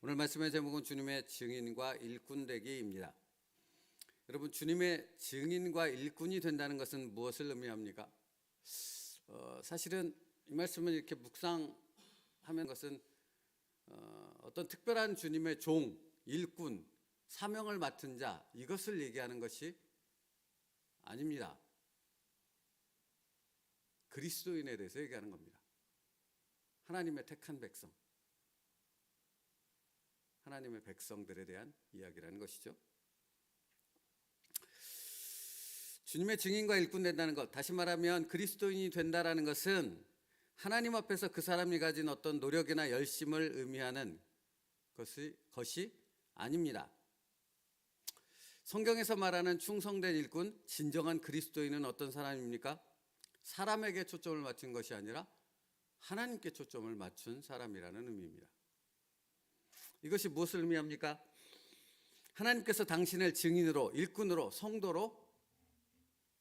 오늘 말씀의 제목은 주님의 증인과 일꾼 되기입니다. 여러분, 주님의 증인과 일꾼이 된다는 것은 무엇을 의미합니까? 사실은 이 말씀을 이렇게 묵상하면 것은 어떤 특별한 주님의 종, 일꾼, 사명을 맡은 자, 이것을 얘기하는 것이 아닙니다. 그리스도인에 대해서 얘기하는 겁니다. 하나님의 택한 백성, 하나님의 백성들에 대한 이야기라는 것이죠. 주님의 증인과 일꾼 된다는 것, 다시 말하면 그리스도인이 된다는 것은 하나님 앞에서 그 사람이 가진 어떤 노력이나 열심을 의미하는 것이 아닙니다. 성경에서 말하는 충성된 일꾼, 진정한 그리스도인은 어떤 사람입니까? 사람에게 초점을 맞춘 것이 아니라 하나님께 초점을 맞춘 사람이라는 의미입니다. 이것이 무엇을 의미합니까? 하나님께서 당신을 증인으로, 일꾼으로, 성도로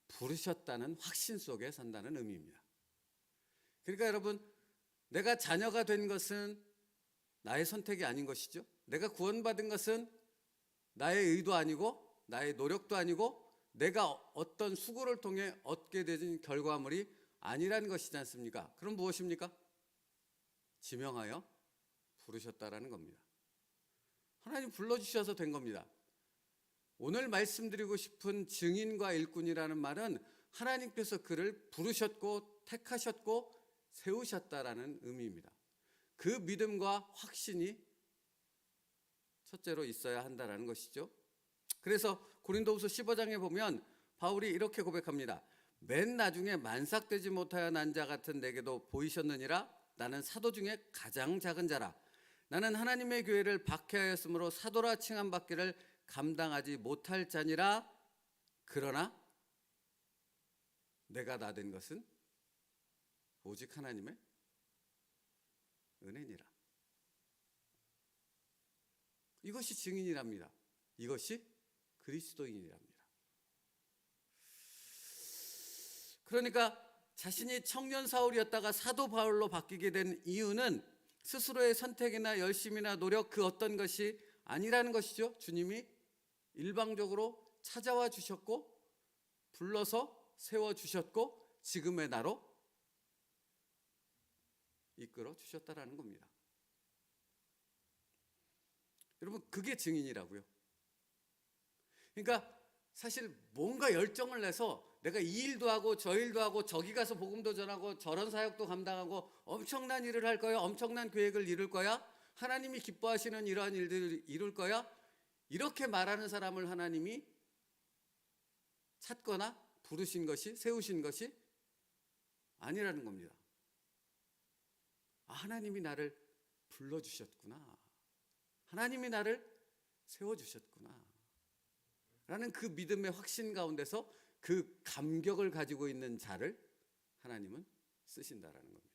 부르셨다는 확신 속에 산다는 의미입니다. 그러니까 여러분, 내가 자녀가 된 것은 나의 선택이 아닌 것이죠. 내가 구원받은 것은 나의 의도 아니고 나의 노력도 아니고 내가 어떤 수고를 통해 얻게 된 결과물이 아니라는 것이지 않습니까? 그럼 무엇입니까? 지명하여 부르셨다라는 겁니다. 하나님 불러주셔서 된 겁니다. 오늘 말씀드리고 싶은 증인과 일꾼이라는 말은 하나님께서 그를 부르셨고 택하셨고 세우셨다라는 의미입니다. 그 믿음과 확신이 첫째로 있어야 한다는 것이죠. 그래서 고린도후서 15장에 보면 바울이 이렇게 고백합니다. 맨 나중에 만삭되지 못하여 난 자 같은 내게도 보이셨느니라. 나는 사도 중에 가장 작은 자라. 나는 하나님의 교회를 박해하였으므로 사도라 칭함 받기를 감당하지 못할 자니라. 그러나 내가 나 된 것은 오직 하나님의 은혜니라. 이것이 증인이랍니다. 이것이 그리스도인이랍니다. 그러니까 자신이 청년 사울이었다가 사도 바울로 바뀌게 된 이유는 스스로의 선택이나 열심이나 노력 그 어떤 것이 아니라는 것이죠. 주님이 일방적으로 찾아와 주셨고 불러서 세워주셨고 지금의 나로 이끌어 주셨다라는 겁니다. 여러분, 그게 증인이라고요. 그러니까 사실 뭔가 열정을 내서 내가 이 일도 하고 저 일도 하고 저기 가서 복음도 전하고 저런 사역도 감당하고 엄청난 일을 할 거야. 엄청난 계획을 이룰 거야. 하나님이 기뻐하시는 이러한 일들을 이룰 거야. 이렇게 말하는 사람을 하나님이 찾거나 부르신 것이, 세우신 것이 아니라는 겁니다. 하나님이 나를 불러주셨구나. 하나님이 나를 세워주셨구나. 라는 그 믿음의 확신 가운데서 그 감격을 가지고 있는 자를 하나님은 쓰신다라는 겁니다.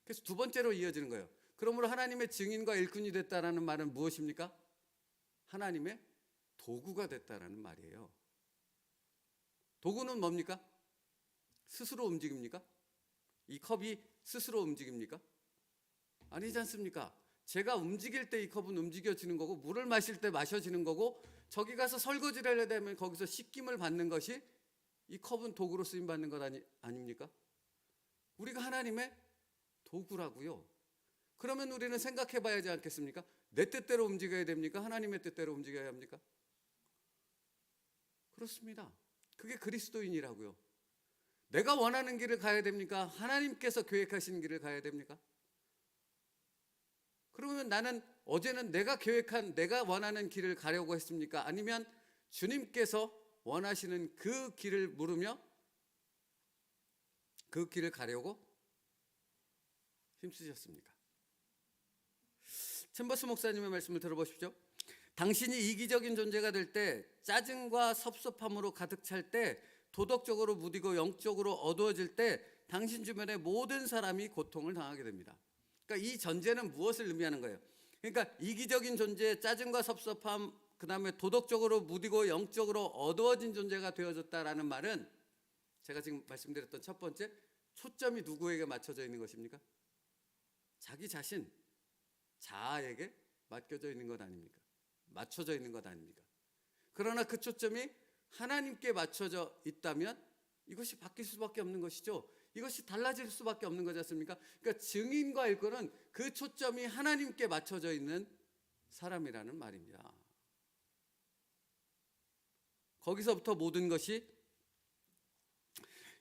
그래서 두 번째로 이어지는 거예요. 그러므로 하나님의 증인과 일꾼이 됐다라는 말은 무엇입니까? 하나님의 도구가 됐다라는 말이에요. 도구는 뭡니까? 스스로 움직입니까? 이 컵이 스스로 움직입니까? 아니지 않습니까? 제가 움직일 때 이 컵은 움직여지는 거고 물을 마실 때 마셔지는 거고 저기 가서 설거지를 해야 되면 거기서 씻김을 받는 것이 이 컵은 도구로 쓰임 받는 것 아닙니까? 우리가 하나님의 도구라고요. 그러면 우리는 생각해 봐야 하지 않겠습니까? 내 뜻대로 움직여야 됩니까? 하나님의 뜻대로 움직여야 합니까? 그렇습니다. 그게 그리스도인이라고요. 내가 원하는 길을 가야 됩니까? 하나님께서 계획하신 길을 가야 됩니까? 그러면 나는 어제는 내가 계획한 내가 원하는 길을 가려고 했습니까? 아니면 주님께서 원하시는 그 길을 물으며 그 길을 가려고 힘쓰셨습니까? 챔버스 목사님의 말씀을 들어보십시오. 당신이 이기적인 존재가 될 때, 짜증과 섭섭함으로 가득 찰 때, 도덕적으로 무디고 영적으로 어두워질 때 당신 주변의 모든 사람이 고통을 당하게 됩니다. 그러니까 이 전제는 무엇을 의미하는 거예요? 그러니까 이기적인 존재, 짜증과 섭섭함, 그 다음에 도덕적으로 무디고 영적으로 어두워진 존재가 되어졌다라는 말은 제가 지금 말씀드렸던 첫 번째, 초점이 누구에게 맞춰져 있는 것입니까? 자기 자신, 자아에게 맡겨져 있는 것 아닙니까? 맞춰져 있는 것 아닙니까? 그러나 그 초점이 하나님께 맞춰져 있다면 이것이 바뀔 수밖에 없는 것이죠. 이것이 달라질 수밖에 없는 거지 않습니까? 그러니까 증인과 일꾼은 그 초점이 하나님께 맞춰져 있는 사람이라는 말입니다. 거기서부터 모든 것이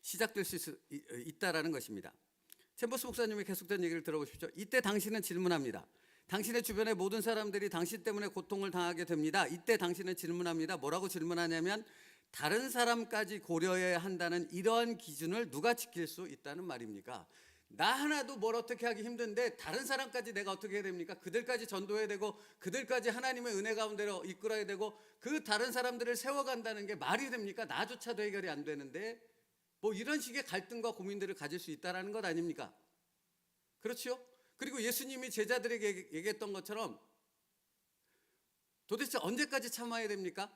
시작될 수 있다라는 것입니다. 챔버스 목사님의 계속된 얘기를 들어보십시오. 이때 당신은 질문합니다. 당신의 주변의 모든 사람들이 당신 때문에 고통을 당하게 됩니다. 이때 당신은 질문합니다. 뭐라고 질문하냐면 다른 사람까지 고려해야 한다는 이러한 기준을 누가 지킬 수 있다는 말입니까? 나 하나도 뭘 어떻게 하기 힘든데 다른 사람까지 내가 어떻게 해야 됩니까? 그들까지 전도해야 되고 그들까지 하나님의 은혜 가운데로 이끌어야 되고 그 다른 사람들을 세워간다는 게 말이 됩니까? 나조차도 해결이 안 되는데 뭐 이런 식의 갈등과 고민들을 가질 수 있다는 것 아닙니까? 그렇죠? 그리고 예수님이 제자들에게 얘기했던 것처럼 도대체 언제까지 참아야 됩니까?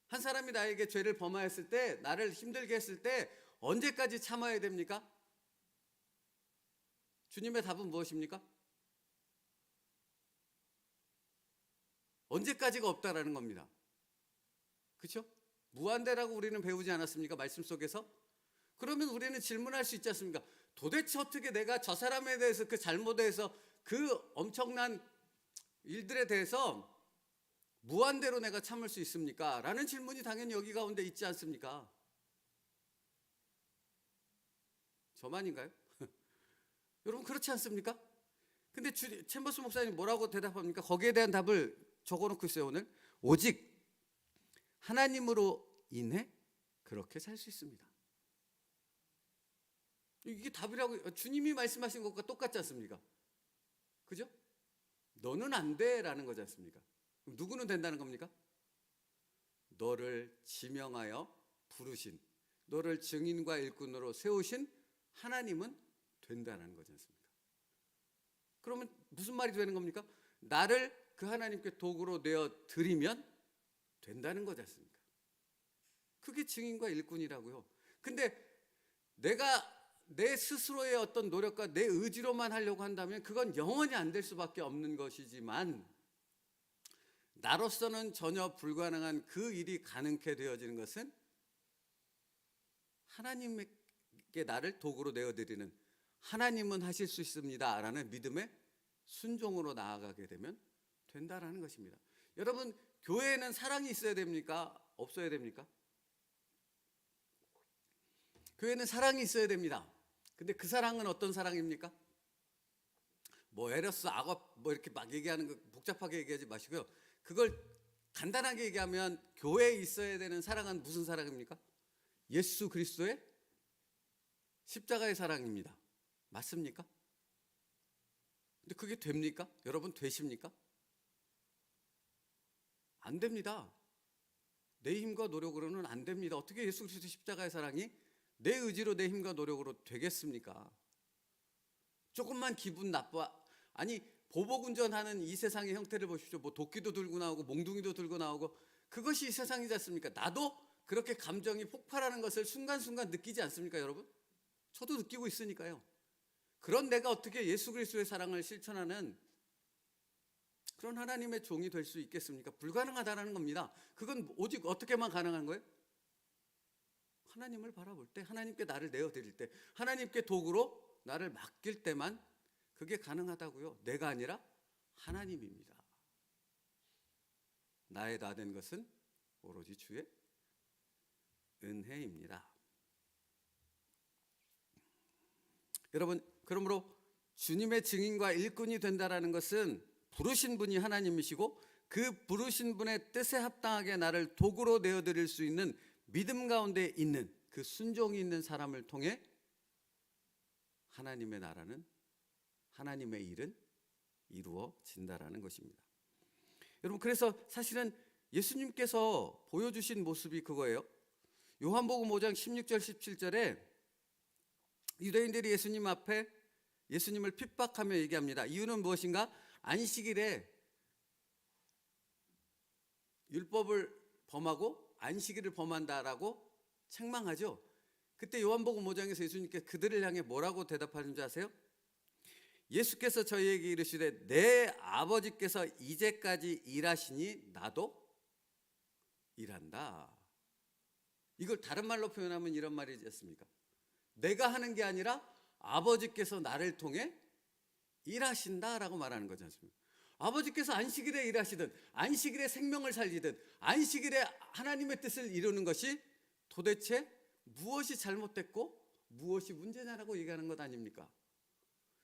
한 사람이 나에게 죄를 범하였을 때, 나를 힘들게 했을 때 언제까지 참아야 됩니까? 주님의 답은 무엇입니까? 언제까지가 없다라는 겁니다. 그렇죠? 무한대라고 우리는 배우지 않았습니까? 말씀 속에서? 그러면 우리는 질문할 수 있지 않습니까? 도대체 어떻게 내가 저 사람에 대해서 그 잘못에 대해서 그 엄청난 일들에 대해서 무한대로 내가 참을 수 있습니까? 라는 질문이 당연히 여기 가운데 있지 않습니까? 저만인가요? 여러분 그렇지 않습니까? 근데 챔버스 목사님 뭐라고 대답합니까? 거기에 대한 답을 적어놓고 있어요 오늘. 오직 하나님으로 인해 그렇게 살 수 있습니다. 이게 답이라고 주님이 말씀하신 것과 똑같지 않습니까? 그죠? 너는 안 돼라는 거지 않습니까? 그럼 누구는 된다는 겁니까? 너를 지명하여 부르신, 너를 증인과 일꾼으로 세우신 하나님은 된다는 거지 않습니까? 그러면 무슨 말이 되는 겁니까? 나를 그 하나님께 도구로 내어 드리면 된다는 거지 않습니까? 그게 증인과 일꾼이라고요. 근데 내가 내 스스로의 어떤 노력과 내 의지로만 하려고 한다면 그건 영원히 안 될 수밖에 없는 것이지만 나로서는 전혀 불가능한 그 일이 가능케 되어지는 것은 하나님께 나를 도구로 내어드리는 하나님은 하실 수 있습니다 라는 믿음의 순종으로 나아가게 되면 된다라는 것입니다. 여러분 교회에는 사랑이 있어야 됩니까? 없어야 됩니까? 교회는 사랑이 있어야 됩니다. 근데 그 사랑은 어떤 사랑입니까? 뭐 에러스, 악업 뭐 이렇게 막 얘기하는 거 복잡하게 얘기하지 마시고요. 그걸 간단하게 얘기하면 교회에 있어야 되는 사랑은 무슨 사랑입니까? 예수 그리스도의 십자가의 사랑입니다. 맞습니까? 근데 그게 됩니까? 여러분 되십니까? 안 됩니다. 내 힘과 노력으로는 안 됩니다. 어떻게 예수 그리스도 십자가의 사랑이 내 의지로 내 힘과 노력으로 되겠습니까? 조금만 기분 나빠 아니 보복운전하는 이 세상의 형태를 보십시오. 뭐 도끼도 들고 나오고 몽둥이도 들고 나오고 그것이 이 세상이지 않습니까? 나도 그렇게 감정이 폭발하는 것을 순간순간 느끼지 않습니까, 여러분? 저도 느끼고 있으니까요. 그런 내가 어떻게 예수 그리스도의 사랑을 실천하는 그런 하나님의 종이 될 수 있겠습니까? 불가능하다는 겁니다. 그건 오직 어떻게만 가능한 거예요? 하나님을 바라볼 때, 하나님께 나를 내어드릴 때, 하나님께 도구로 나를 맡길 때만 그게 가능하다고요. 내가 아니라 하나님입니다. 나의 나 된 것은 오로지 주의 은혜입니다. 여러분, 그러므로 주님의 증인과 일꾼이 된다라는 것은 부르신 분이 하나님이시고 그 부르신 분의 뜻에 합당하게 나를 도구로 내어드릴 수 있는 믿음 가운데 있는 그 순종이 있는 사람을 통해 하나님의 나라는 하나님의 일은 이루어진다라는 것입니다. 여러분 그래서 사실은 예수님께서 보여주신 모습이 그거예요. 요한복음 5장 16절 17절에 유대인들이 예수님 앞에 예수님을 핍박하며 얘기합니다. 이유는 무엇인가? 안식일에 율법을 범하고 안식일을 범한다라고 책망하죠. 그때 요한복음 5장에서 예수님께 그들을 향해 뭐라고 대답하는지 아세요? 예수께서 저희에게 이르시되 내 아버지께서 이제까지 일하시니 나도 일한다. 이걸 다른 말로 표현하면 이런 말이지 않습니까? 내가 하는 게 아니라 아버지께서 나를 통해 일하신다라고 말하는 거지 않습니까? 아버지께서 안식일에 일하시든 안식일에 생명을 살리든 안식일에 하나님의 뜻을 이루는 것이 도대체 무엇이 잘못됐고 무엇이 문제냐라고 얘기하는 것 아닙니까?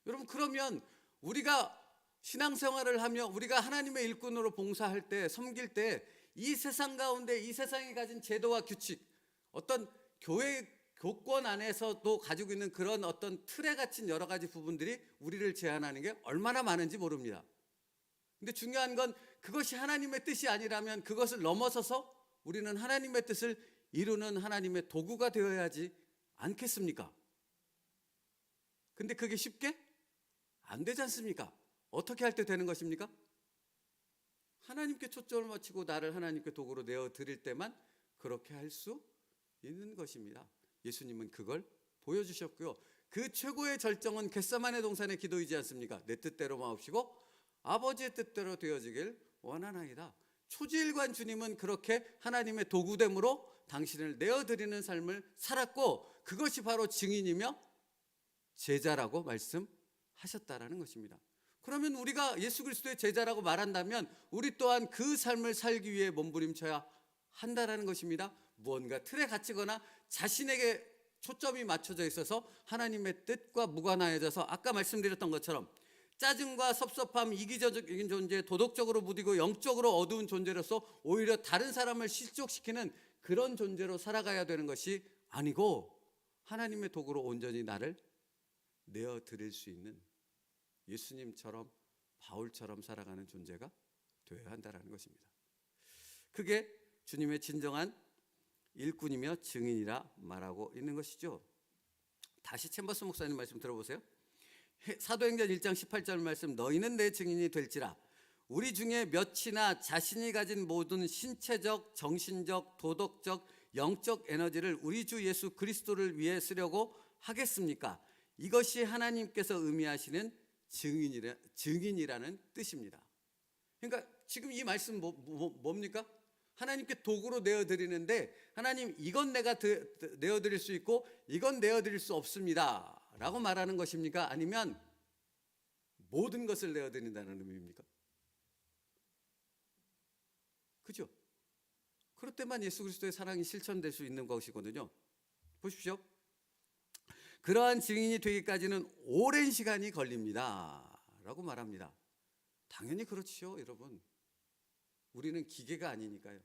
여러분, 그러면 우리가 신앙생활을 하며 우리가 하나님의 일꾼으로 봉사할 때, 섬길 때 이 세상 가운데 이 세상이 가진 제도와 규칙, 어떤 교회 교권 안에서도 가지고 있는 그런 어떤 틀에 갇힌 여러 가지 부분들이 우리를 제한하는 게 얼마나 많은지 모릅니다. 근데 중요한 건 그것이 하나님의 뜻이 아니라면 그것을 넘어서서 우리는 하나님의 뜻을 이루는 하나님의 도구가 되어야 하지 않겠습니까? 근데 그게 쉽게 안 되지 않습니까? 어떻게 할 때 되는 것입니까? 하나님께 초점을 맞추고 나를 하나님께 도구로 내어 드릴 때만 그렇게 할 수 있는 것입니다. 예수님은 그걸 보여주셨고요. 그 최고의 절정은 겟세마네 동산의 기도이지 않습니까? 내 뜻대로 마옵시고 아버지의 뜻대로 되어지길 원하나이다. 초지일관 주님은 그렇게 하나님의 도구됨으로 당신을 내어드리는 삶을 살았고 그것이 바로 증인이며 제자라고 말씀하셨다라는 것입니다. 그러면 우리가 예수 그리스도의 제자라고 말한다면 우리 또한 그 삶을 살기 위해 몸부림쳐야 한다라는 것입니다. 무언가 틀에 갇히거나 자신에게 초점이 맞춰져 있어서 하나님의 뜻과 무관하여져서 아까 말씀드렸던 것처럼 짜증과 섭섭함, 이기적인 존재, 도덕적으로 무디고 영적으로 어두운 존재로서 오히려 다른 사람을 실족시키는 그런 존재로 살아가야 되는 것이 아니고 하나님의 도구로 온전히 나를 내어드릴 수 있는 예수님처럼 바울처럼 살아가는 존재가 되어야 한다는 것입니다. 그게 주님의 진정한 일꾼이며 증인이라 말하고 있는 것이죠. 다시 챔버스 목사님 말씀 들어보세요. 사도행전 1장 18절 말씀, 너희는 내 증인이 될지라. 우리 중에 몇이나 자신이 가진 모든 신체적, 정신적, 도덕적, 영적 에너지를 우리 주 예수 그리스도를 위해 쓰려고 하겠습니까? 이것이 하나님께서 의미하시는 증인이라는 뜻입니다. 그러니까 지금 이 말씀 뭡니까? 하나님께 도구로 내어드리는데 하나님 이건 내가 내어드릴 수 있고 이건 내어드릴 수 없습니다 라고 말하는 것입니까? 아니면 모든 것을 내어드린다는 의미입니까? 그죠? 그럴 때만 예수 그리스도의 사랑이 실천될 수 있는 것이거든요. 보십시오. 그러한 증인이 되기까지는 오랜 시간이 걸립니다 라고 말합니다. 당연히 그렇지요, 여러분. 우리는 기계가 아니니까요.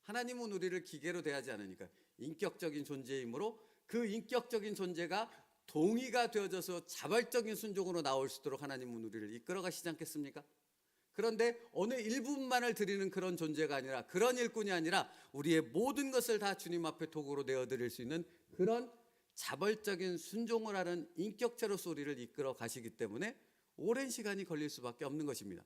하나님은 우리를 기계로 대하지 않으니까 인격적인 존재이므로 그 인격적인 존재가 동의가 되어져서 자발적인 순종으로 나올 수 있도록 하나님은 우리를 이끌어 가시지 않겠습니까? 그런데 어느 일부분만을 드리는 그런 존재가 아니라, 그런 일꾼이 아니라 우리의 모든 것을 다 주님 앞에 도구로 내어드릴 수 있는 그런 자발적인 순종을 하는 인격체로서 우리를 이끌어 가시기 때문에 오랜 시간이 걸릴 수밖에 없는 것입니다.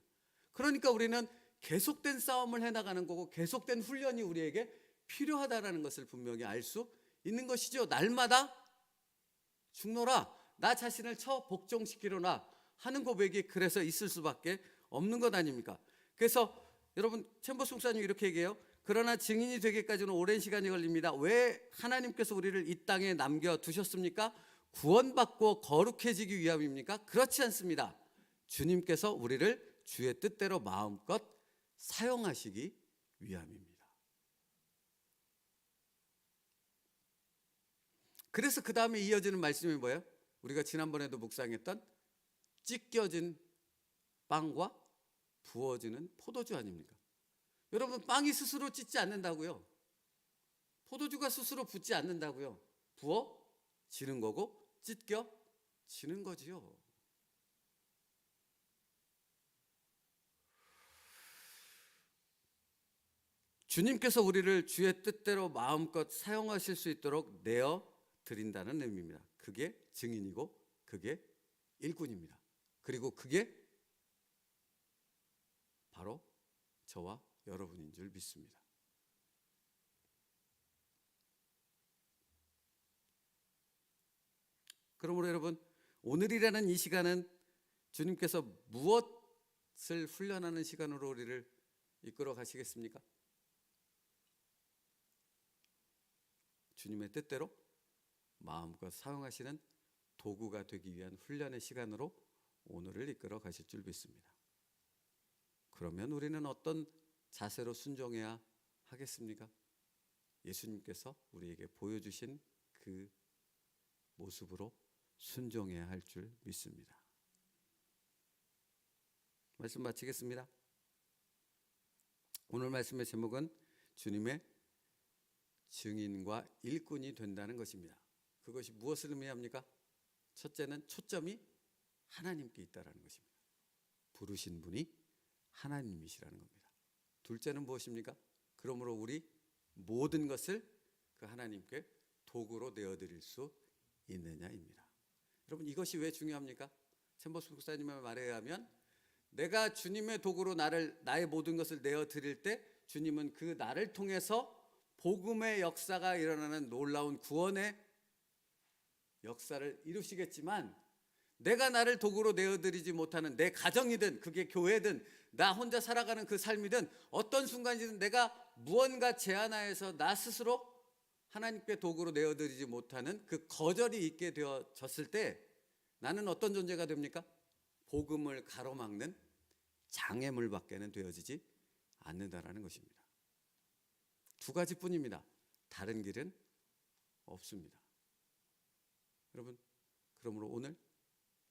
그러니까 우리는 계속된 싸움을 해나가는 거고 계속된 훈련이 우리에게 필요하다는 것을 분명히 알 수 있는 것이죠. 날마다 죽노라, 나 자신을 복종시키려나 하는 고백이 그래서 있을 수밖에 없는 것 아닙니까? 그래서 여러분, 챔버스 목사님 이렇게 얘기해요. 그러나 증인이 되기까지는 오랜 시간이 걸립니다. 왜 하나님께서 우리를 이 땅에 남겨두셨습니까? 구원받고 거룩해지기 위함입니까? 그렇지 않습니다. 주님께서 우리를 주의 뜻대로 마음껏 사용하시기 위함입니다. 그래서 그 다음에 이어지는 말씀이 뭐예요? 우리가 지난번에도 묵상했던 찢겨진 빵과 부어지는 포도주 아닙니까? 여러분, 빵이 스스로 찢지 않는다고요. 포도주가 스스로 붓지 않는다고요. 부어지는 거고 찢겨지는 거지요. 주님께서 우리를 주의 뜻대로 마음껏 사용하실 수 있도록 내어 드린다는 의미입니다. 그게 증인이고 그게 일꾼입니다. 그리고 그게 바로 저와 여러분인 줄 믿습니다. 그러므로 여러분, 오늘이라는 이 시간은 주님께서 무엇을 훈련하는 시간으로 우리를 이끌어 가시겠습니까? 주님의 뜻대로 마음껏 사용하시는 도구가 되기 위한 훈련의 시간으로 오늘을 이끌어 가실 줄 믿습니다. 그러면 우리는 어떤 자세로 순종해야 하겠습니까? 예수님께서 우리에게 보여주신 그 모습으로 순종해야 할 줄 믿습니다. 말씀 마치겠습니다. 오늘 말씀의 제목은 주님의 증인과 일꾼이 된다는 것입니다. 그것이 무엇을 의미합니까? 첫째는 초점이 하나님께 있다는 것입니다. 부르신 분이 하나님이시라는 겁니다. 둘째는 무엇입니까? 그러므로 우리 모든 것을 그 하나님께 도구로 내어드릴 수 있느냐입니다. 여러분, 이것이 왜 중요합니까? 샘버스 목사님의 말에 의하면 내가 주님의 도구로 나의 모든 것을 내어드릴 때 주님은 그 나를 통해서 복음의 역사가 일어나는 놀라운 구원의 역사를 이루시겠지만, 내가 나를 도구로 내어드리지 못하는 내 가정이든 그게 교회든 나 혼자 살아가는 그 삶이든 어떤 순간이든 내가 무언가 제한하에서 나 스스로 하나님께 도구로 내어드리지 못하는 그 거절이 있게 되어졌을 때 나는 어떤 존재가 됩니까? 복음을 가로막는 장애물밖에는 되어지지 않는다라는 것입니다. 두 가지뿐입니다. 다른 길은 없습니다. 여러분, 그러므로 오늘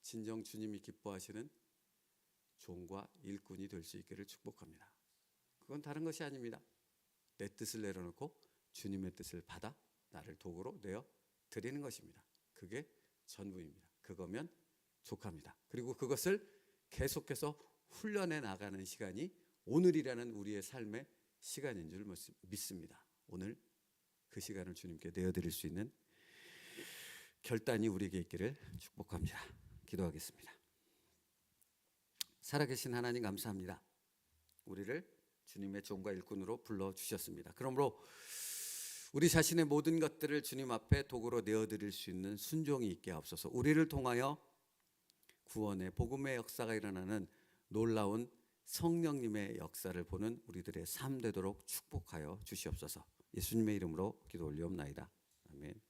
진정 주님이 기뻐하시는 종과 일꾼이 될 수 있기를 축복합니다. 그건 다른 것이 아닙니다. 내 뜻을 내려놓고 주님의 뜻을 받아 나를 도구로 내어 드리는 것입니다. 그게 전부입니다. 그거면 족합니다. 그리고 그것을 계속해서 훈련해 나가는 시간이 오늘이라는 우리의 삶의 시간인 줄 믿습니다. 오늘 그 시간을 주님께 내어드릴 수 있는 결단이 우리에게 있기를 축복합니다. 기도하겠습니다. 살아계신 하나님, 감사합니다. 우리를 주님의 종과 일꾼으로 불러주셨습니다. 그러므로 우리 자신의 모든 것들을 주님 앞에 도구로 내어드릴 수 있는 순종이 있게 하옵소서. 우리를 통하여 구원의 복음의 역사가 일어나는 놀라운 성령님의 역사를 보는 우리들의 삶 되도록 축복하여 주시옵소서. 예수님의 이름으로 기도 올리옵나이다. 아멘.